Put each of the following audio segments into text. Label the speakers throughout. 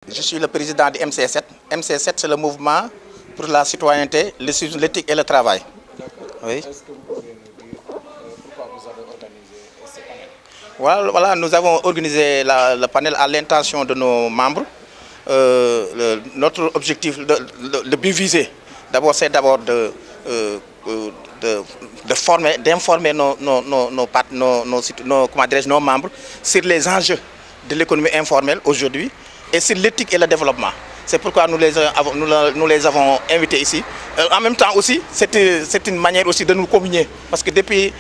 Speaker 1: Je suis le président du MC7. MC7, c'est le mouvement pour la citoyenneté, le civisme, l'éthique et le travail. Oui.
Speaker 2: Est-ce que vous pouvez nous dire pourquoi vous avez organisé ce panel?
Speaker 1: Voilà, nous avons organisé le panel à l'intention de nos membres. Notre objectif, le but visé, d'abord, c'est d'informer nos membres sur les enjeux de l'économie informelle aujourd'hui et sur l'éthique et le développement. C'est pourquoi nous les avons invités ici. En même temps aussi, c'est une manière aussi de nous communier. Parce que depuis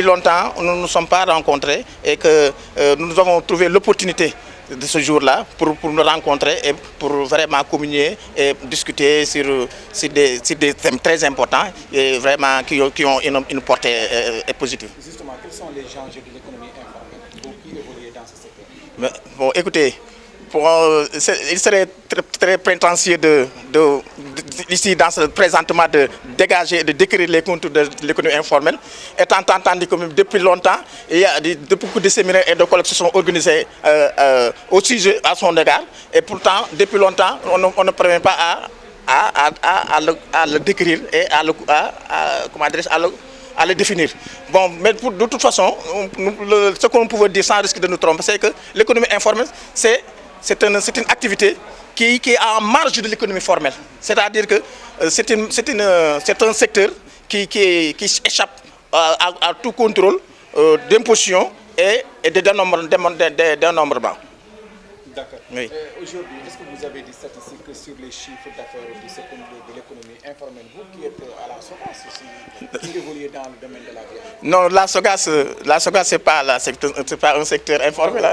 Speaker 1: longtemps, nous ne nous sommes pas rencontrés et que nous avons trouvé l'opportunité de ce jour-là pour nous rencontrer et pour vraiment communier et discuter sur des thèmes très importants et vraiment qui ont une portée positive.
Speaker 2: Justement, quels sont les enjeux de l'économie informelle pour qui évoluer dans ce secteur?
Speaker 1: Bon, écoutez, il serait très prétentieux ici, dans ce présentement, de dégager, de décrire les contours de l'économie informelle, étant entendu que même depuis longtemps, il y a beaucoup de séminaires et de colloques qui se sont organisés au sujet à son égard, et pourtant, depuis longtemps, on ne parvient pas à le décrire et à le définir. Bon, mais de toute façon, ce qu'on pouvait dire sans risque de nous tromper, c'est que l'économie informelle, c'est une activité qui est en marge de l'économie formelle. C'est-à-dire que c'est un secteur qui échappe à tout contrôle d'imposition et de dénombrement.
Speaker 2: D'accord.
Speaker 1: Oui.
Speaker 2: Aujourd'hui, est-ce que vous avez des statistiques sur les chiffres d'affaires de l'économie informelle? Vous qui êtes à la SOGAS aussi, qui évoluez dans le domaine de la vie?
Speaker 1: Non, la SOGAS, c'est pas un secteur informel.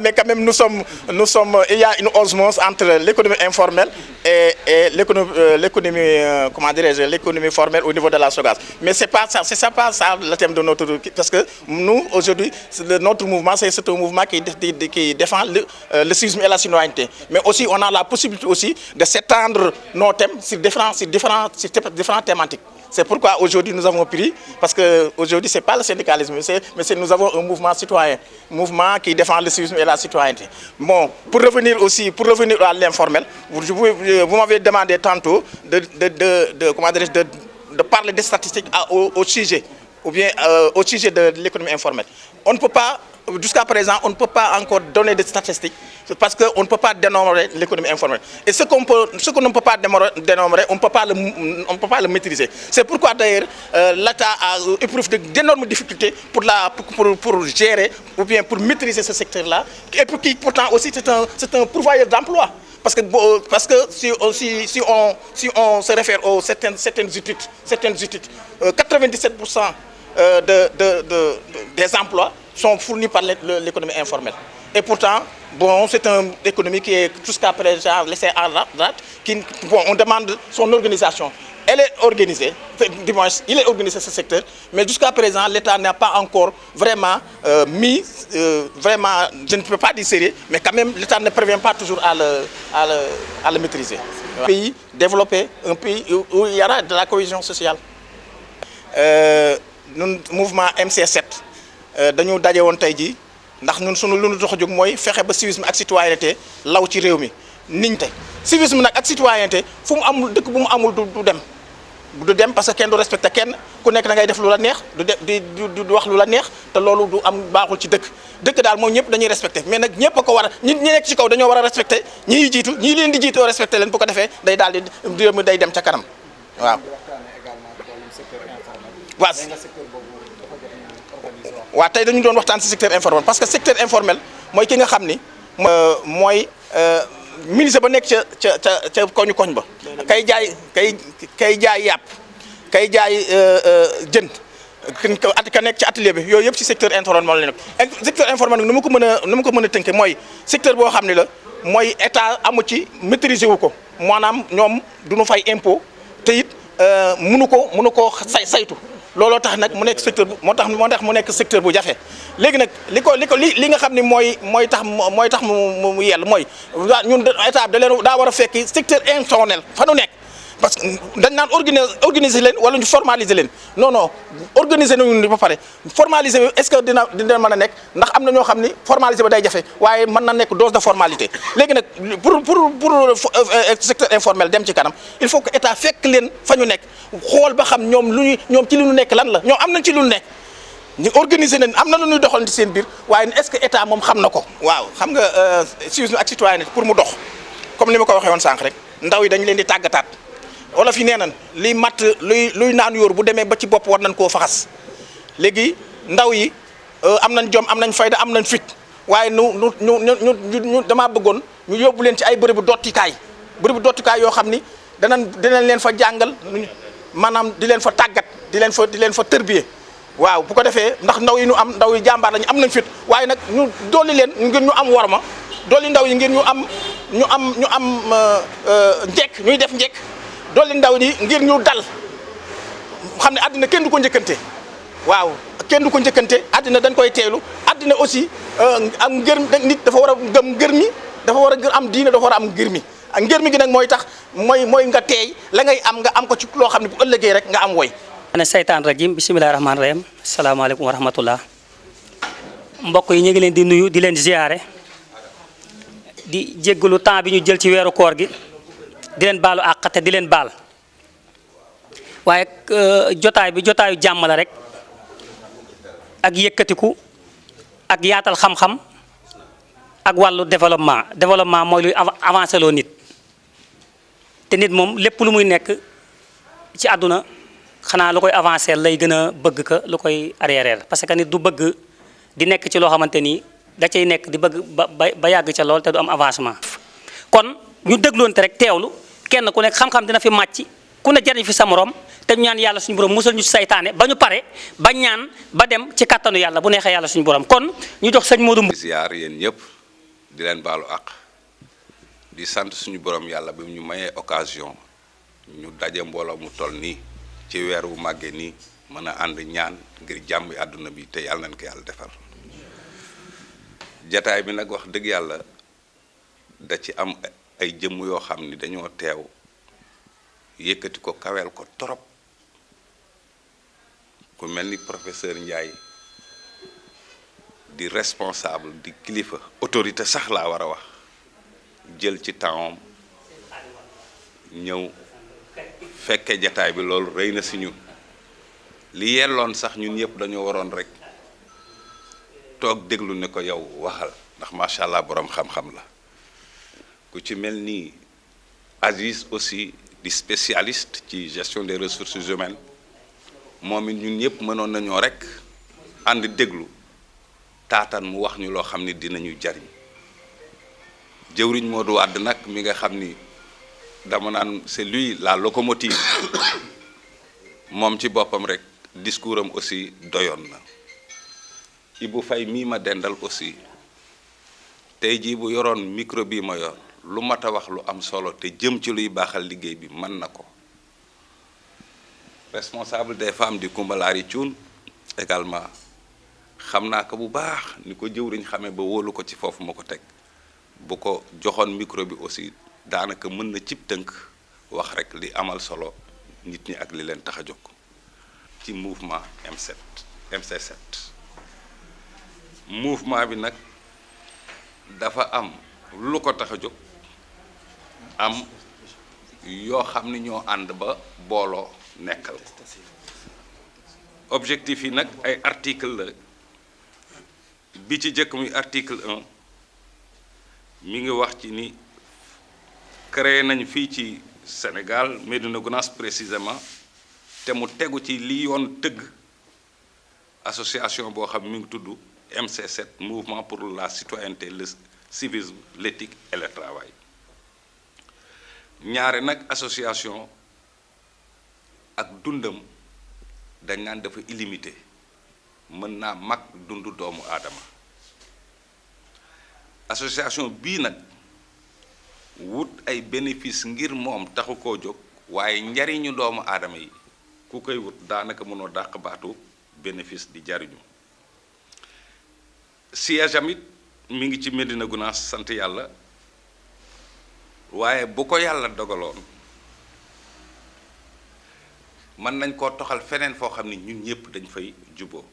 Speaker 1: Mais quand même, il y a une osmose entre l'économie informelle et l'économie formelle au niveau de la SOGAS. Mais c'est pas ça le thème de notre... Parce que nous, aujourd'hui, notre mouvement, c'est un mouvement qui défend le civisme et la citoyenneté. Mais aussi, on a la possibilité aussi de s'étendre nos thèmes sur différentes thématiques. C'est pourquoi aujourd'hui nous avons pris, parce qu'aujourd'hui ce n'est pas le syndicalisme, mais nous avons un mouvement citoyen, un mouvement qui défend le civisme et la citoyenneté. Bon, pour revenir à l'informel, vous m'avez demandé tantôt de parler des statistiques au sujet de l'économie informelle. On ne peut pas, jusqu'à présent, on ne peut pas encore donner des statistiques parce qu'on ne peut pas dénombrer l'économie informelle. Et ce qu'on ne peut pas dénombrer, on ne peut pas le maîtriser. C'est pourquoi d'ailleurs l'État éprouve d'énormes difficultés pour gérer ou bien pour maîtriser ce secteur-là. Et puis pourtant aussi c'est un pourvoyeur d'emploi. Parce que si on se réfère aux certaines études, 97% des emplois sont fournis par l'économie informelle. Et pourtant, bon, c'est une économie qui est jusqu'à présent laissée en rade. On demande son organisation. Elle est organisée, il est organisé ce secteur, mais jusqu'à présent, l'État n'a pas encore vraiment je ne peux pas dire sérieux, mais quand même, l'État ne parvient pas toujours à le maîtriser. Un pays développé, un pays où il y aura de la cohésion sociale. Nous, mouvement MC7, nous avons dit ndax ñun sunu lu ñu dox jóg mooy fexe ba civisme ak citoyenneté law ci réew mi niñ te civisme nag ak citoyenneté fu mu amul dëkk bu mu amul du dem parce que kenn du respecté kenn ku nekk da ngay def lu la neex du wax lu la neex te loolu du am baaxul ci dëkk daal moom ñëpp dañuy respecté mais nag ñëpp a ko war a ñi nekk ci kaw dañoo war a respecté ñi leen di jiitoo respecté leen bu ko defee day daal di réew mi day dem ca kanam waaw. waaw tey dañu doon waxtaan ci secteur informel parce que secteur informel mooy ki nga xam ni mooy ministre ba nekk ca koñ ba kay jaay yàpp kay jaay jën ka nekk ci atelier bi yooyu yëpp ci secteur informel la nekk. secteur informel nag nu ma ko mën a tënkee mooy secteur boo xam ne la mooy état amu ci maîtriser wu ko maanaam ñoom du ñu fay impôt te it mënu ko saytu. looloo tax nag mu nekk secteur moo tax mu nekk secteur bu jafe léegi nag li nga xam ne mooy tax mu yell mooy ñun état daa war a fekk secteur informel fa nu nekk parce que dañ naan organiser leen wala ñu formaliser leen non non organiser nañu ni ba pare formaliser bi est-ce que dina mën a nekk ndax am na ñoo xam ni formaliser ba day jafe waaye mën na nekk dose de formalité léegi nag pour secteur informel dem ci kanam il faut que état fekk leen fa ñu nekk xool ba xam ñoom ci li ñu nekk lan la ñoom am nañ ci lu ñu nekk ñu organiser nañ am na lu ñuy doxal ci seen biir waaye est-ce que état moom xam na ko. waaw xam nga civisme ak citoyenneté pour mu dox comme ni ma ko waxee woon sànq rek ndaw yi dañ leen di tàggataat wolof yi nee nañ liy matt luy naan yóor bu demee ba ci bopp war nañ koo faxas léegi ndaw yi am nañ jom am nañ fayda am nañ fit waaye ñu damaa bëggoon ñu yóbbu leen ci ay bërëbu dottikaay yoo xam ni dinañ leen fa jàngal maanaam di leen fa tàggat di leen fa tërbiye waaw bu ko defee ndax ndaw yi ndaw yi jàmbaar lañu am nañ fit waaye nag ñu dolli leen ngir ñu am worma dolli ndaw yi ngir ñu am njekk ñuy def njekk dolli ndaw yi ngir ñu dal xam ne àddina kenn du ko njëkkante waaw kenn du ko njëkkante àddina dañ koy teelu àddina aussi am ngër nit dafa war a gëm ngër mi dafa war a am diine dafa war a am ngër mi ak ngër mi gi nag mooy tax mooy nga teey la ngay am nga am ko ci loo xam ne bu ëllëgee rek nga am woy
Speaker 3: ana seytaan rajim bisimilahi rahmaani rahim asalaamaaleykum wa rahmatullah mbokk yi ñu ngi leen di nuyu di leen ziyaare di jéggalu temps bi ñu jël ci weeru koor gi di leen baalu àq te di leen baal waaye jotaay bi jotaayu jàmm la rek ak yëkkatiku ak yaatal xam-xam ak wàllu développement mooy luy avancé loo nit te nit moom lépp lu muy nekk ci àdduna xanaa lu koy avancé lay gën a bëgg ka lu koy arrière parce que nit du bëgg di nekk ci loo xamante ni da cay nekk di bëgg ba yàgg ca lool te du am avancement. kon ñu dégloonte rek teewlu kenn ku nekk xam-xam dina fi màcc ku ne jariñ fi sa morom te ñu ñaan yàlla suñu borom musal ñu ci saytaane ba ñu pare ba ñaan ba dem ci kattanu yàlla bu neexee yàlla suñu borom kon ñu jox sëñ Modou.
Speaker 4: ziar yéen ñëpp di leen baalu àq di sant suñu borom yàlla bi ñu mayee occasion ñu daje mbooloo mu toll nii ci weer wu màggee nii mën a ànd ñaan ngir jàmm àdduna bi te yàlla nañ ko yàlla defal jataay bi nag wax dëgg yàlla da ci am ay jëmm yoo xam ni dañoo teew yëkkati ko kaweel ko torop ku mel ni professeur Ndiaye di responsable di kilifa autorité sax laa war a wax jël ci tempsam ñëw fekke jataay bi loolu rëy na si ñun li yelloon sax ñun ñëpp dañoo waroon rek toog déglu ne ko yow waxal ndax macha allah borom xam-xam la ku ci mel ni Aziz aussi di spécialiste ci gestion des ressources humaines moom it ñun ñëpp mënoon nañoo rek ànd déglu taataan mu wax ñu loo xam ni dinañu jariñ jëwriñ Modou Wade nag mi nga xam ni dama naan c'est lui la locomotive moom ci boppam rek discours am aussi doyoon na Ibou Faye mii ma dendal aussi tey jii bu yoroon micro bii ma yor lu mat a wax lu am solo te jëm ci luy baaxal liggéey bi mën na ko responsable des femmes di Kumbalaari Cuun également xam naa ko bu baax ni ko jëwriñ xamee ba wóolu ko ci foofu ma ko teg bu ko joxoon micro bi aussi daanaka mën na cib tënk wax rek li amal solo nit ñi ak li leen tax a jóg ci mouvement MC7 mouvement bi nag dafa am lu ko tax a jóg am yoo xam ni ñoo ànd ba booloo nekkal objectif yi nag ay article la bi ci jëkk muy article 1 mi ngi wax ci ni créé nañ fii ci Sénégal Médina Gounass précisément te mu tegu ci li yoon tëgg association boo xam mi ngi tudd MC7 mouvement pour la citoyenneté le civisme l'éthique et le travail ñaare nag association ak dundam dañ naan dafa illimité mën naa mag dundu doomu aadama association bii nag wut ay bénéfice ngir moom taxu koo jóg waaye njariñu doomu aadama yi ku koy wut daanaka mënoo dàq baatu bénéfice di jariñu siège amit mi ngi ci Médina Gounass sant yàlla waaye bu ko yàlla dogaloon mën nañ koo toxal feneen foo xam ni ñun ñëpp dañ fay juboo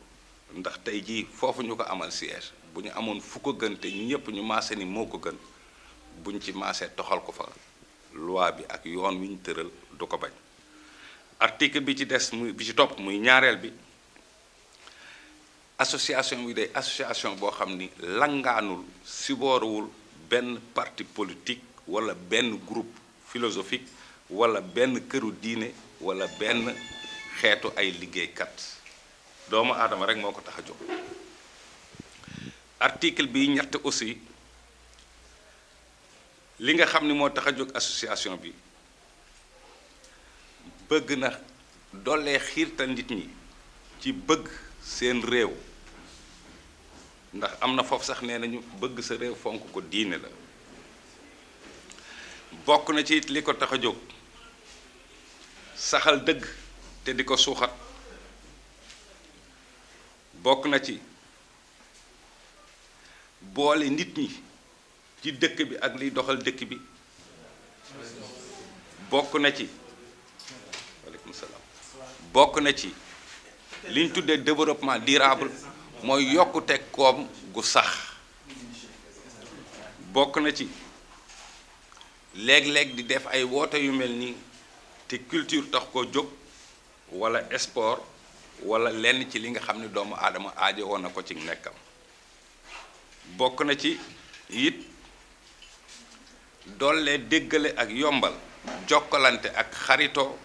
Speaker 4: ndax tey jii foofu ñu ko amal siège bu ñu amoon fu ko gën te ñu ñëpp ñu maase ni moo ko gën buñ ci maasee toxal ko fa loi bi ak yoon wi ñu tëral du ko bañ. article bi ci des muy bi ci topp muy ñaareel bi association bi day association boo xam ni langaanul sibooruwul benn parti politique wala benn groupe philosophique wala benn këru diine wala benn xeetu ay liggéeykat doomu aadama rek moo ko tax a jóg. article bi ñett aussi li nga xam ni moo tax a jóg association bi bëgg na doolee xiirtal nit ñi ci bëgg seen réew ndax am na foofu sax nee nañu bëgg sa réew fonk ko diine la. bokk na ci li ko tax a jóg saxal dëgg te di ko suuxat. bokk na ci boole nit ñi ci dëkk bi ak liy doxal dëkk bi. bokk na ci waaleykum salaam bokk na ci li ñu tuddee développement durable mooy yokkute koom gu sax. bokk na ci léeg-léeg di def ay woote yu mel nii te culture tax koo jóg walla sport walla lenn ci li nga xam ne doomu aadama aajo woon na ko ci nekkam. bokk na ci it doole déggale ak yombal jokkalante ak xaritoo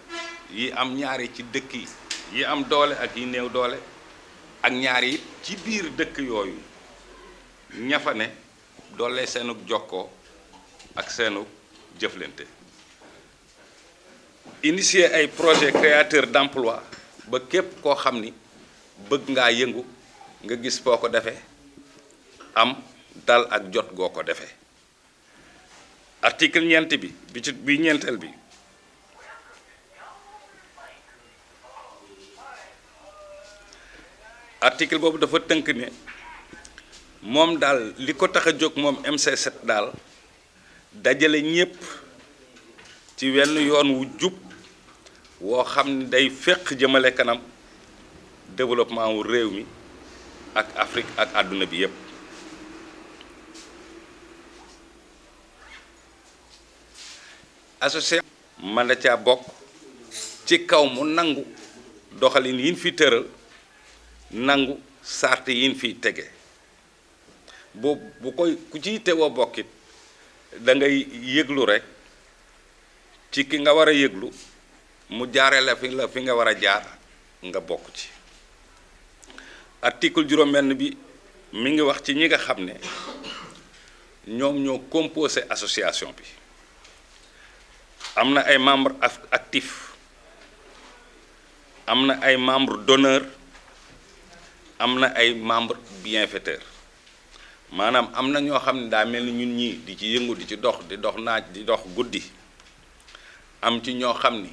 Speaker 4: yi am ñaari ci dëkk yi am doole ak yi néew doole ak ñaari it ci biir dëkk yooyu ñafa ne doole seenug jokkoo ak seenug jëflante. initier ay projet créateur d'emploi ba képp koo xam ni bëgg ngaa yëngu nga gis foo ko defee am dal ak jot goo ko defee. article ñeent bi ñeenteel bi article boobu dafa tënk ne moom daal li ko tax a jóg moom MC7 daal dajale ñépp ci wenn yoon wu jub woo xam ni day féq jëmale kanam développement wu réew mi ak Afrique ak àdduna bi yépp. association man da caa bokk ci kaw mu nangu doxalin yin fi tëral nangu sart yin fi tege bu koy ku ciy tewoo bokkit da ngay yëglu rek ci ki nga war a yëglu mu jaare la fi nga war a jaar nga bokk ci. article juróom-benn bi mi ngi wax ci ñi nga xam ne ñoom ñoo composé association bi. am na ay membres actifs am na ay membres d'honneur am na ay membres bienfaiteurs maanaam am na ñoo xam ne daa mel ni ñun ñii di ci yëngu di ci dox di dox naaj di dox guddi am ci ñoo xam ni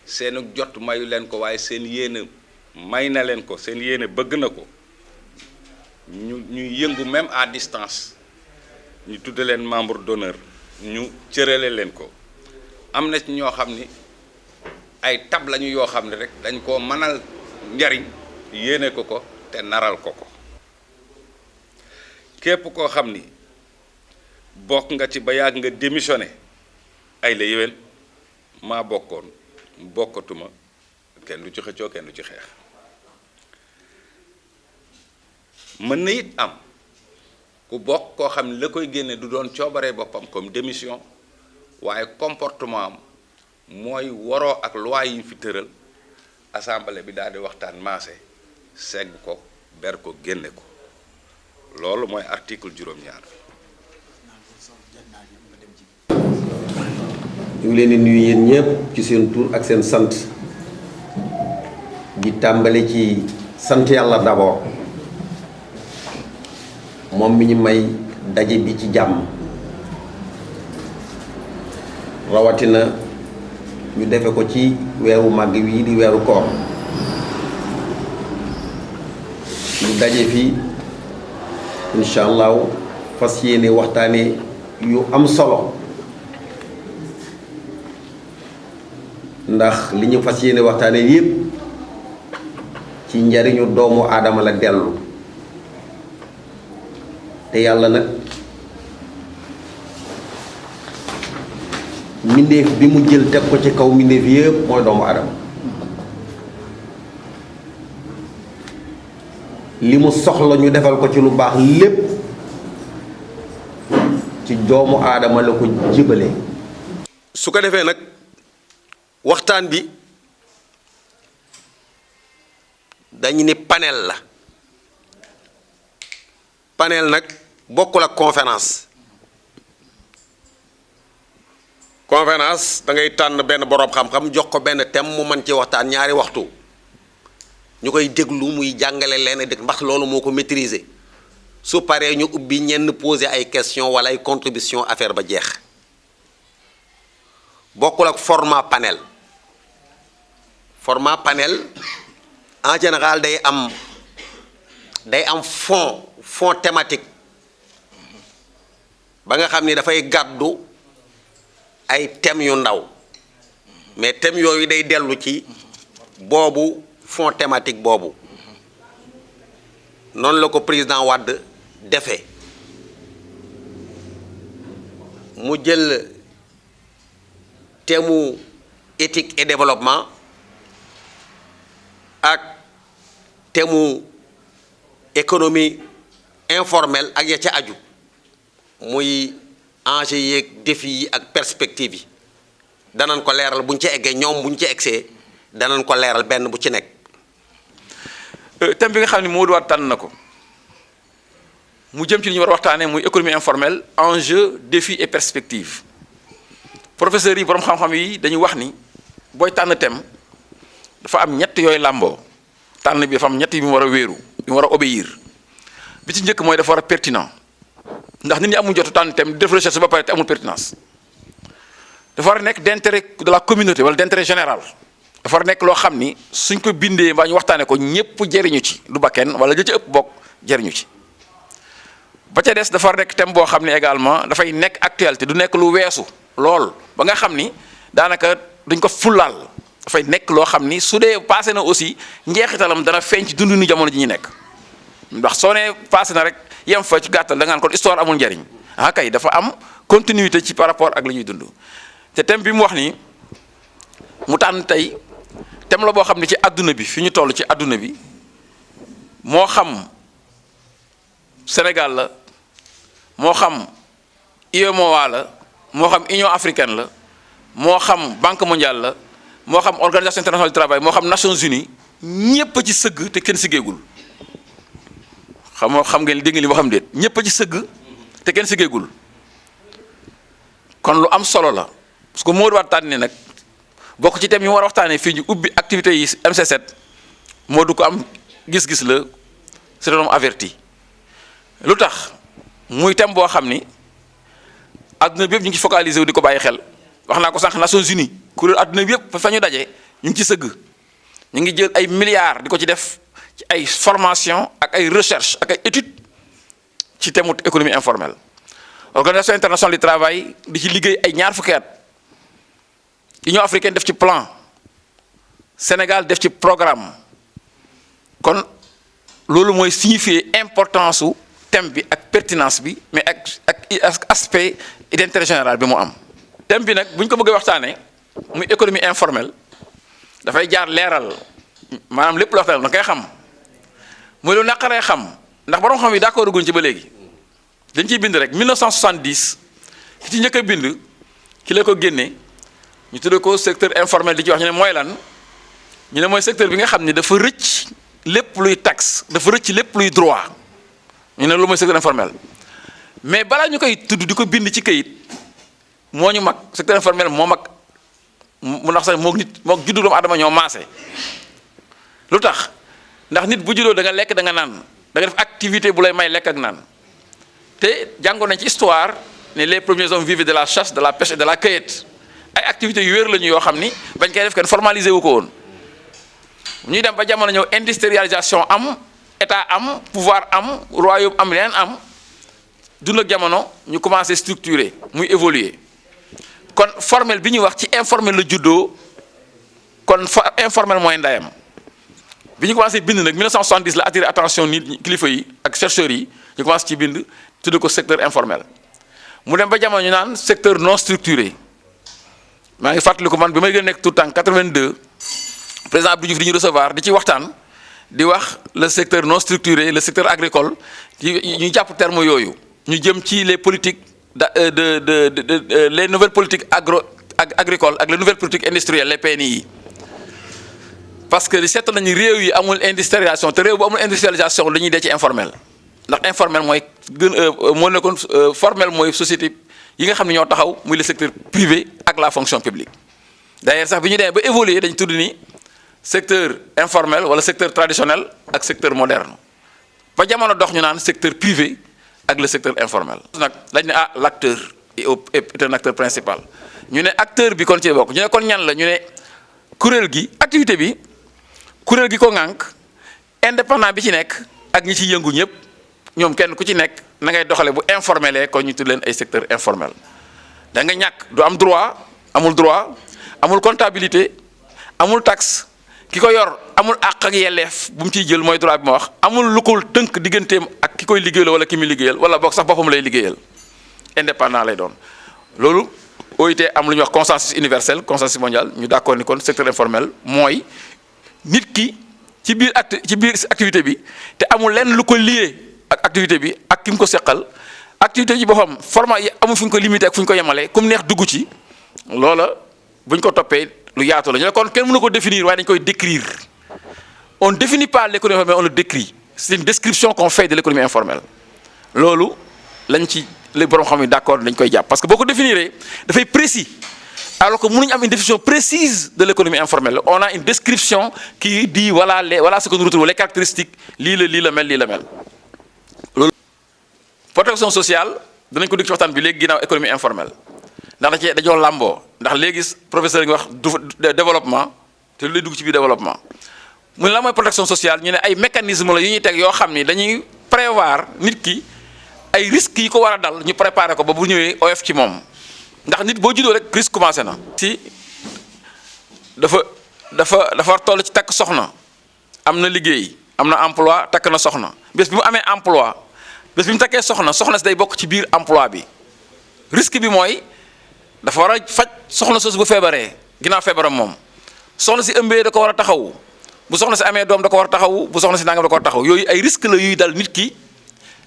Speaker 4: seenu jot mayu leen ko waaye seen yéene may na leen ko seen yéene bëgg na ko ñuy yëngu même à distance ñu tudde leen membre d'honneur ñu cërale leen ko. am na ci ñoo xam ni ay tab lañu yoo xam ne rek dañ koo mënal njariñ yéene ko ko te naral ko ko. képp koo xam ni bokk nga ci ba yàgg nga démissionné ay la yéwén maa bokkoon bokkatuma kenn du ci xëccoo kenn du ci xeex. mën na it am ku bokk koo xam ne la koy génne du doon coobaree boppam comme démission waaye comportement am mooy waroo ak loi yi fi tëral assemblée bi daal di waxtaan maase segg ko ber ko génne ko loolu mooy article juróom-ñaar.
Speaker 5: ñu ngi leen di nuyu yéen ñëpp ci seen tur ak seen sant di tàmbale ci sant yàlla d'abord moom mi ñu may daje bi ci jàmm rawatina ñu defe ko ci weeru màgg wi di weeru koor ñu daje fi incha allahu fas yéene waxtaane yu am solo ndax li ñu fas yéene waxtaane yépp ci njariñu doomu aadama la dellu te yàlla nag mbindeef bi mu jël teg ko ci kaw mbindeef yépp mooy doomu aadama li mu soxla ñu defal ko ci lu baax lépp ci doomu aadama la ko jibale su ko defee nag waxtaan bi dañu ni panel la panel nag bokkul ak conférence da ngay tànn benn boroom xam-xam jox ko benn thème mu mën ci waxtaan ñaari waxtu ñu koy déglu muy jàngale leen dégg ndax loolu moo ko maîtriser su paree ñu ubbi ñenn poser ay questions wala ay contribution affaire ba jeex bokkul ak format panel en général day am fond thématique ba nga xam ni dafay gàddu ay thèmes yu ndaw mais thèmes yooyu day dellu ci boobu fond thématique boobu noonu la ko président Wade defee mu jël thème mu éthique et développement ak thème mu économie informelle ak ya ca aju muy enjeux yeeg défis yi ak perspectives yi danañ ko leeral buñ ci eggee ñoom buñ ci eggsee danañ ko leeral benn bu ci nekk.
Speaker 6: thème bi nga xam ne Modou Wade tànn na ko mu jëm ci li ñu war a waxtaanee muy économie informelle enjeux défis et perspectives professeurs yi borom xam-xam yi dañuy wax ni booy tànn thème dafa am ñett yooyu làmboo tànn bi dafa am ñett yi mu war a wéeru yi mu war a obéir bi ci njëkk mooy dafa war a pertinent ndax nit ñi amul jotu tànn thème def recherche ba pare te amul pertinence dafa war a nekk d'intérêt de la communauté wala d'intérêt général dafa war a nekk loo xam ni suñ ko bindee mbaa ñu waxtaanee ko ñëpp jëriñu ci du ba kenn wala jë ci ëpp bokk jëriñu ci ba ca des dafa war a nekk thème boo xam ne également dafay nekk actualité du nekk lu weesu lool ba nga xam ni daanaka duñ ko fullaal dafay nekk loo xam ni su dee passé na aussi njeexitalam dana feeñ ci dundu ni jamono ji ñu nekk ndax soo nee passé na rek yem fa ci gàttal da ngaan kon histoire amul njariñ ah kay dafa am continuité ci par rapport ak li ñuy dund te thème bi mu wax nii mu tànn tey thème la boo xam ne ci àdduna bi fi ñu toll ci àdduna bi moo xam Sénégal la moo xam UEMOA la moo xam Union africaine la moo xam Banque mondiale la moo xam Organisation internationale du travail moo xam Nations Unies ñépp a ci sëgg te kenn siggeegul xam ngeen dégg li ma xam déet ñépp a ci sëgg te kenn siggeegul kon lu am solo la parce que Modou Wade tànn nag bokk ci thème yi mu war a waxtaanee fii ñu ubbi activités yi MC7 Modou ko am gis-gis la c'est un homme averti lu tax muy thème boo xam ni adduna bi yëpp ñu ngi focaliser wu di ko bàyyi xel wax naa ko sànq Nations Unies kuréel adduna bi yëpp fa ñu daje ñu ngi ci sëgg ñu ngi jël ay milliards di ko ci def ci ay formation ak ay recherche ak ay études ci thème économie informelle Organisation internationale du travail di ci liggéey ay ñaar fukki at Union africaine def ci plan Sénégal def ci programme kon loolu mooy signifier importance su thème bi ak pertinence bi mais ak aspect d'intérêt général bi mu am. thème bi nag bu ñu ko bëggee waxtaanee muy économie informelle dafay jaar leeral maanaam lépp loo xam ne da koy xam muy lu naqaree xam ndax borom xam yi d'accord guñ ci ba léegi dañ ciy bind rek 1970 ki ci njëkk a bind ki la ko génnee. ñu tuddee ko secteur informel di ci wax ñu ne mooy lan ñu ne mooy secteur bi nga xam ne dafa rëcc lépp luy taxe dafa rëcc lépp luy droit ñu ne loolu mooy secteur informel mais balaa ñu koy tudd di ko bind ci kayit moo ñu mag secteur informel moo mag mu ndax sax moog nit moog juddu doomu adama ñoo maase lu tax ndax nit bu juddoo da nga lekk da nga naan da nga def activité bu lay may lekk ak naan te jàngoon nañ ci histoire ne les premiers hommes vivaient de la chasse de la pêche et de la cueillette ay activités yu wér lañu yoo xam ni bañ koy def kenn formalisé wu ko woon ñuy dem ba jamono ñëw industrialisation am état am pouvoir am royaume am leen am dund ak jamono ñu commencé structurer muy évoluer kon formel bi ñuy wax ci informel la juddoo kon informel mooy ndayam bi ñu commencé bind nag 1970 la attiré attention nit kilifa yi ak chercheurs yi ñu commencé ci bind tudd ko secteur informel mu dem ba jamono ñu naan secteur non structuré maa ngi fàttaliku man bi may gën a nekk tout temps 82 président Abdou Diouf di ñu recevoir di ci waxtaan di wax le secteur non structuré le secteur agricole ñu jàpp terme yooyu ñu jëm ci les politiques les nouvelles politiques agricoles ak les nouvelles politiques industrielles les PNI parce que seetlu nañu réew yi amul industrialisation te réew bu amul industrialisation la ñuy dee ci informel ndax informel mooy moo nekkoon formel mooy société yi nga xam ne ñoo taxaw muy le secteur privé ak la fonction publique d'ailleurs sax bi ñu demee ba évoluer dañ tudd ni secteur informel wala secteur traditionnel ak secteur moderne ba jamono dox ñu naan secteur privé ak le secteur informel. nag lañ ne l'acteur est un acteur principal ñu ne acteur bi kon ci bokk ñu ne kon ñan la ñu ne kuréel gi activité bi kuréel gi ko ŋànk indépendant bi ci nekk ak ñi ci yëngu ñëpp ñoom kenn ku ci nekk na ngay doxale bu informel kon ñu tudd leen ay secteur informel da nga ñàkk du am droit amul comptabilité amul taxe ki ko yor amul àq ak yelleef bu mu ciy jël mooy droit bi ma wax amul lu ko tënk digganteem ak ki koy liggéeyal wala ki muy liggéeyal wala boog sax boppam lay liggéeyal indépendant lay doon loolu OIT am lu ñuy wax consensus universel consensus mondial ñu d'accord ni kon secteur informel mooy nit ki ci biir activité bi te amul lenn lu ko lié ak activité bi ak ki mu ko seqal activité ci boppam format yi amul fu ñu ko limité ak fu ñu ko yemale comme neex dugg ci loola bu ñu ko toppee lu yaatu la ñu ne kon kenn mënu ko définir waaye dañu koy décrire on ne définit pas l'économie informelle on le décrit c'est une description qu'on fait de l'économie informelle loolu lañ ci les borom xam ne d'accord dañ koy jàpp parce que boo ko définiree dafay précis alors que mënuñu am une définition précise de l'économie informelle on a une description qui dit voilà ce que nous retrouvons les caractéristiques lii la mel loolu protection sociale danañ ko dégg ci waxtaan bi léegi ginnaaw économie informelle ndax dañoo làmboo ndax léegi professeur ngi wax développement te lu lay dugg ci biir développement mu ne la mooy protection sociale ñu ne ay mécanisme la yu ñuy teg yoo xam ni dañuy prévoir nit ki ay risques yi ko war a dal ñu préparer ko ba bu ñëwee oyof ci moom ndax nit boo juddoo rek risque commencé na. si dafa toll ci takk soxna am na liggéey am na emploi takk na soxna bés bi mu amee emploi bés bi mu takkee soxna si day bokk ci biir emploi bi risque bi mooy dafa war a faj soxna soosu bu feebaree ginnaaw feebaram moom soxna si ëmbee da ko war a taxaw bu soxna si amee doom da ko war a taxaw bu soxna si nangam da ko war a taxaw yooyu ay risque la yuy dal nit ki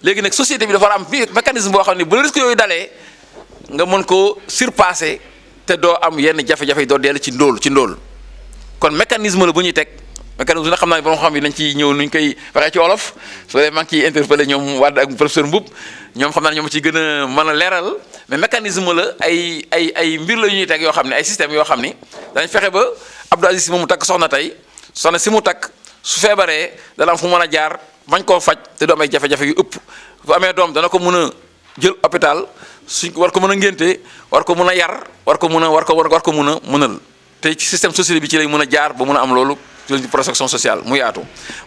Speaker 6: léegi nag société bi dafa war a am mécanisme boo xam ne bu la risque yooyu dalee nga mën koo surpasser te doo am yenn jafe-jafe yi doo dellu ci ndóol kon mécanisme la bu ñuy teg mécanisme bi nag xam naa ne borom xam yi nañ ci ñëw nuñ koy waxee ci wolof soo dee maa ngi ciy interpellé ñoom Wade ak professeur Mboup ñoom xam naa ne ñoom ci gën a mën a leeral mais mécanisme la ay mbir la yu ñuy teg yoo xam ne ay système yoo xam ni dañ fexe ba Abdou Aziz si moom mu takk soxna tey soxna si mu takk su feebaree dana am fu mën a jaar bañ koo faj te du am ay jafe-jafe yu ëpp bu amee doom dana ko mën a jël hôpital suñ war ko mën a ngénte war ko mën a yar war ko mën a mënal te ci système société bi ci lay mën a jaar ba mën a am loolu ci protection sociale mu yaatu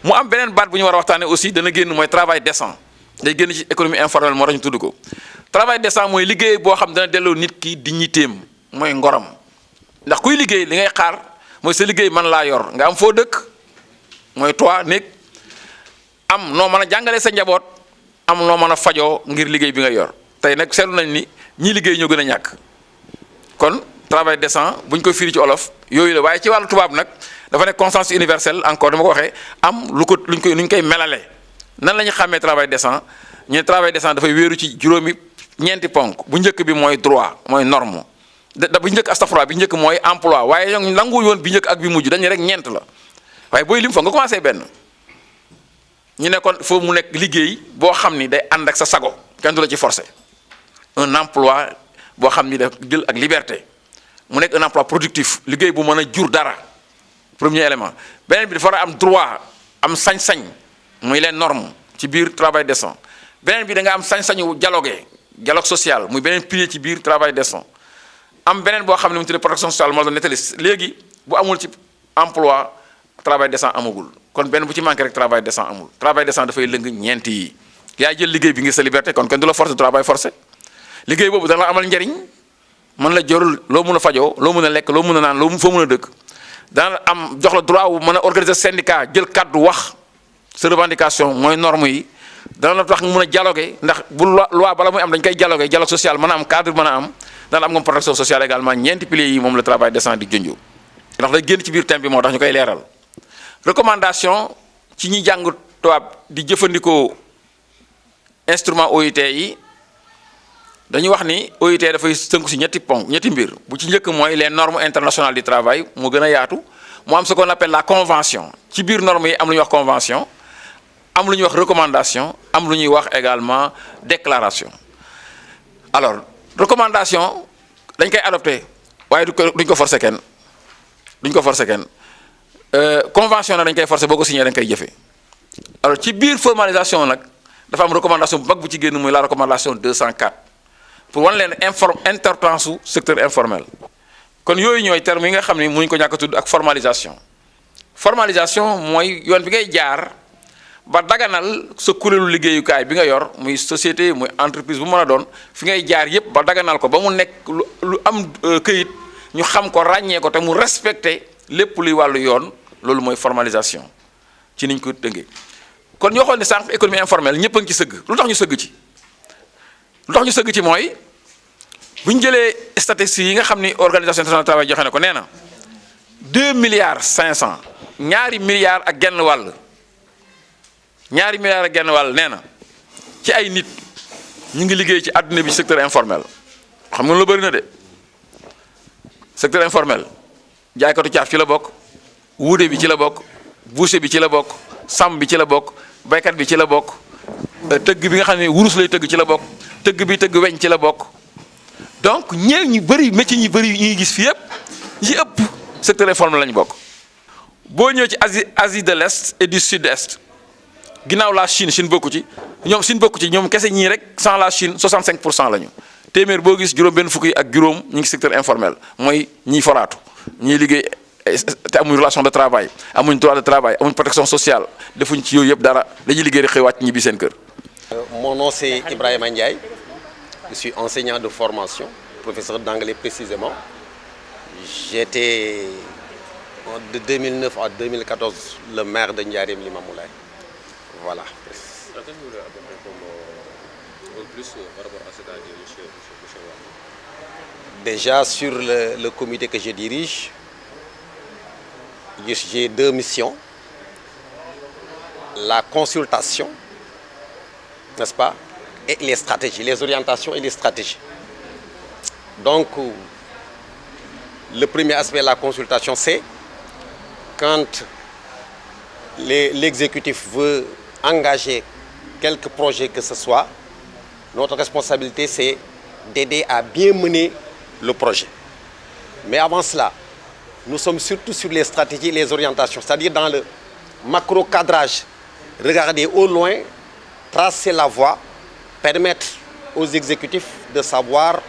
Speaker 6: mu am beneen baat bu ñu war a waxtaanee aussi dana génn mooy travail décent day génn ci économie informelle moo tax ñu tudd ko travail décent mooy liggéey boo xam dana delloo nit ki dignitéem mooy ngoram ndax kuy liggéey li ngay xaar mooy sa liggéey man laa yor nga am foo dëkk mooy toit néeg am noo mën a jàngalee sa njaboot am noo mën a fajoo ngir liggéey bi nga yor tey nag seetlu nañ ni ñii liggéey ñoo gën a ñàkk kon travail décent bu ñu ko firi ci olof yooyu la waaye ci wàllu tubaab nag dafa nekk consensus universel encore dama ko waxee am lu ñu koy melale nan la ñu xàmmee travail décent ñu ne travail décent dafay wéeru ci ñeenti ponk bu njëkk bi mooy droit mooy norme bu njëkk astafurlah bi njëkk mooy emploi waaye ñoom nanguwuñu woon bi njëkk ak bi mujj dañu rek ñeent la waaye booy lim fa nga commencé benn ñu ne kon foofu mu nekk liggéey boo xam ni day ànd ak sa sago kenn du la ci forcer un emploi boo xam ni da jël ak liberté mu nekk un emploi productif liggéey bu mën a jur dara premier élément beneen bi dafa war a am droit am sañ-sañ muy les normes ci biir travail décent beneen bi da nga am sañ-sañu dialogue social muy beneen pilier ci biir travail décent am beneen boo xam ne mu tuddee protection sociale moo doon nettali léegi bu amul ci emploi travail décent amagul kon benn bu ci manqué rek travail décent amul travail décent dafay lëng ñeent yi yaay jël liggéey bi ngir sa liberté kon kenn du la force de travail forcé liggéey boobu dana la amal njariñ mën la jorul loo mun a fajoo loo mun a lekk loo mun a naan foo mun a dëkk dana am jox la droit wu mën a organiser syndicat jël kàddu wax sa revendication mooy norme yi dana la tax nga mën a dialoguer ndax bu loi bala muy am dañ koy dialoguer dialogue social mën a am cadre mën a am dana am nga protection sociale également ñeenti piliers yi moom le travail décent di junju ndax day génn ci biir thème bi moo tax ñu koy leeral recommandation ci ñi jàng tubaab di jëfandikoo instrument OIT yi dañuy wax ni OIT dafay tënku si ñetti mbir bu ci njëkk mooy les normes internationales du travail mu gën a yaatu mu am ce qu'on appelle la convention ci biir normes yi am lu ñuy wax convention am lu ñuy wax recommandation am lu ñuy wax également déclaration alors recommandation dañ koy adopté waaye duñ ko forcer kenn convention nag dañ koy forcer boo ko signé dañ koy jëfee alors ci biir formalisation nag dafa am recommandation bu mag bu ci génn muy la recommandation 204 pour wan leen importance su secteur informel kon yooyu ñooy termes yi nga xam ni mënuñ ko ñàkk a tudd ak formalisation mooy yoon bi ngay jaar ba daganal sa kuréelu liggéeyukaay bi nga yor muy société muy entreprise bu mën a doon fi ngay jaar yépp ba daganal ko ba mu nekk lu am këyit ñu xam ko ràññee ko te mu respecté lépp luy wàllu yoon loolu mooy formalisation ci niñ ko dëngee kon ñoo xool ne sànq économie informelle ñëpp a ngi ci sëgg lu tax ñu sëgg ci mooy bu ñu jëlee statistiques yi nga xam ni organisation internationale du travail joxe na ko nee na 2 milliards 500 ñaari milliards ak genn wàll nee na ci ay nit ñu ngi liggéey ci àdduna bi secteur informel xam nga lu bëri na de secteur informel jaaykatu caaf ci la bokk wuude bi ci la bokk boucher bi ci la bokk sàmm bi ci la bokk baykat bi ci la bokk tëgg bi nga xam ne wurus lay tëgg ci la bokk tëgg bi tëgg weñ ci la bokk donc ñeew ñu bëri métier ñu bëri ñuy gis fi yëpp yi ëpp secteur informel lañu bokk boo ñëwee ci Asie de l'Est et du Sud-Est ginnaaw la Chine bokku ci ñoom kese ñii rek sans la Chine 65% lañu téeméer boo gis juróom benn fukk yi ak juróom ñu ngi secteur informel mooy ñiy foraatu ñiy liggéey te amuñ relation de travail amuñ droit de travail amuñ protection sociale defuñ ci yooyu yëpp dara dañuy liggéey rek xëy wàcc ñibbi seen kër.
Speaker 5: Mon nom c'est Ibrahima Ndiaye, je suis enseignant de formation, professeur d'anglais précisément. J'étais de 2009 à 2014 le maire de Ndiarème Limamoulaye. Voilà. Déjà sur le comité que je dirige, j'ai deux missions. La consultation, n'est-ce pas, et les stratégies, les orientations et les stratégies. Donc, le premier aspect de la consultation, c'est quand l'exécutif veut engager quelque projet que ce soit, notre responsabilité, c'est d'aider à bien mener le projet. Mais avant cela, nous sommes surtout sur les stratégies et les orientations, c'est-à-dire dans le macro-cadrage, regarder au loin, tracer la voie, permettre aux exécutifs de savoir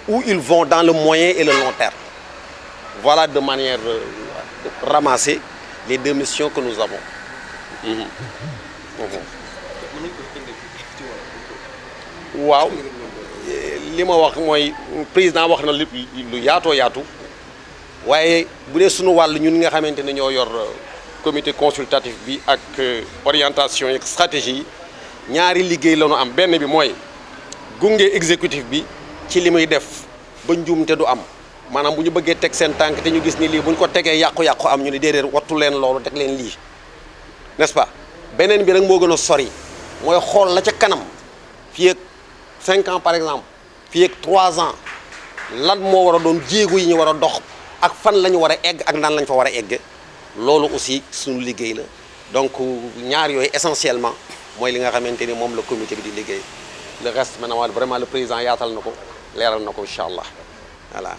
Speaker 5: où ils vont dans le moyen et le long terme. Voilà de manière ramassée les deux missions que nous avons. waaw li ma wax mooy président wax na lu yaatoo yaatu waaye bu dee sunu wàll ñun nga xamante ne ñoo yor comité consultatif bi ak orientation et stratégie yi ñaari liggéey la ñu am benn bi mooy gunge exécutif bi ci li muy def ba njuumte du am maanaam bu ñu bëggee teg seen tànk te ñu gis ni lii bu ñu ko tegee yàqu-yàqu am ñu ni déedéet wattu leen loolu teg leen lii n'est-ce pas beneen bi rek moo gën a sori mooy xool la ca kanam fii ak 5 ans par exemple fii ak 3 ans lan moo war a doon jéego yi ñu war a dox ak fan la ñu war a egg ak nan lañ fa war a egg loolu aussi suñu liggéey la donc ñaar yooyu essentiellement mooy li nga xamante ni moom la comité bi di liggéey le reste maintenant vraiment le président yaatal na ko leeral na ko incha allah voilà.